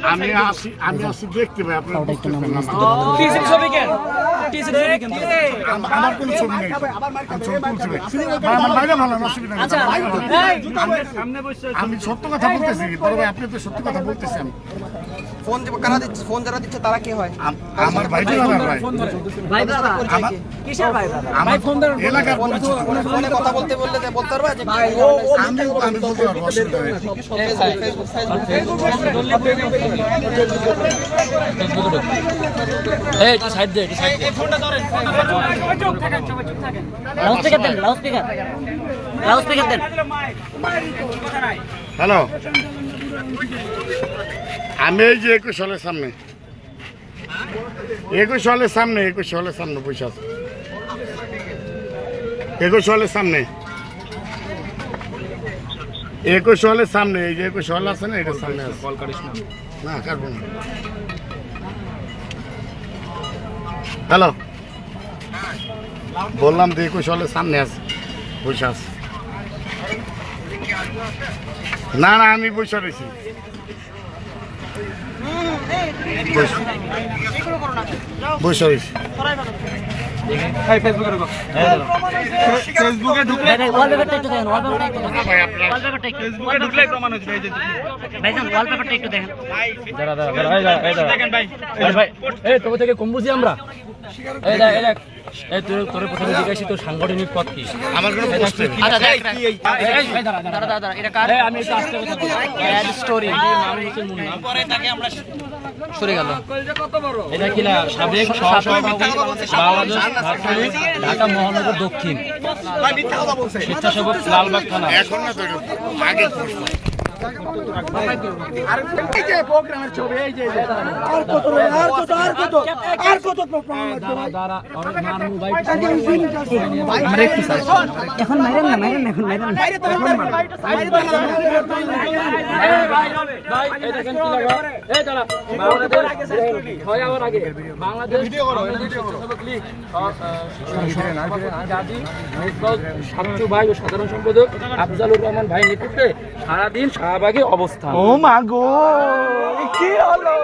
আমি আসি দেখতে ভাই আপনার আমার কোনো ছবি নেই ছবি তুলছি ভাই আমার বাইরে ভালো অসুবিধা নেই আমি সত্য কথা বলতেছি বড় ভাই আপনি তো সত্য কথা বলতেছেন ফোন কারা দিচ্ছে ফোন যারা দিচ্ছে তারা কে হয় আমার ভাই ভাই দাদা কিসের ভাই দাদা আমার ফোন ধরে এলাকার পরিচিত ফোনে কথা বলতে পারবা যে আমি বলতে পারবো অসুবিধা নেই এই একটু সাইড দে একটু সাইড দে ফোনটা ধরেন চুপ থাকেন লাউডস্পিকার দেন লাউডস্পিকার দেন হ্যালো আমি এই যে 21 সালের সামনে 21 সালের সামনে বসে আছে 21 সালের সামনে 21 সালের সামনে এই যে 21 সাল আছে না এটা সামনে আছে কল করিস না কাটবো না হ্যালো বললাম তো 21 সালের সামনে আছে বসে আছে না আমি বসে রয়েছি বসে রয়েছি ফেসবুকে ঢুকলে ওয়ালপেপারটা একটু দেখেন ওয়ালপেপারটা একটু ভাইজান ওয়ালপেপারটা একটু দেখেন দাঁড়া দেখেন ভাই এই তোর থেকে কম বুঝি আমরা এই দেখ এই তোর প্রথমে জিজ্ঞাসি তোর সাংগঠনিক পদ কি আমার কোনো পোস্ট নেই আচ্ছা দেখ দাঁড়া এটা কার আমি একটু আস্তে কথা বলবো অ্যাড স্টোরি আমি হচ্ছে মুন্না পরে তাকে আমরা সরে গেল এটা কি না সাবেক সহসভাপতি বাংলাদেশ ছাত্রলীগ ঢাকা মহানগর দক্ষিণ ভাই মিথ্যা কথা বলছে স্বেচ্ছাসেবক লালবাগ থানা এখন না তো আগে পোস্ট আর এই যে প্রোগ্রামের ছবি এই যে আর কত প্রোগ্রাম দাঁড়া মারমু ভাই আমরা একটু স্যার এখন মাইরেন না এখন মাইরেন না বাইরে তো ভাই এই দেখেন কি লাগা এই দাঁড়া বাংলাদেশ হয় আমার আগে বাংলাদেশ ভিডিও করো লীগ গাজী মেজবাউল সাচ্চু ভাই ও সাধারণ সম্পাদক আফজালুর রহমান ভাই নেতৃত্বে সারাদিন শাহবাগে অবস্থান ও মা গো কি হলো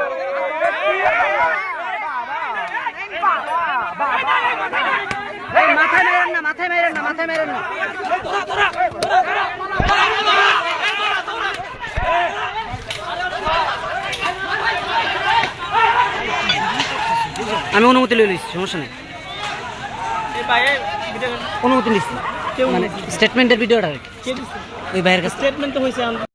মাথায় মেরেন না আমি অনুমতি লই লইছি সমস্যা নেই অনুমতি নিচ্ছি মানে স্টেটমেন্টের ভিডিওটা ওই ভাইয়ের কাছে স্টেটমেন্ট তো হয়েছে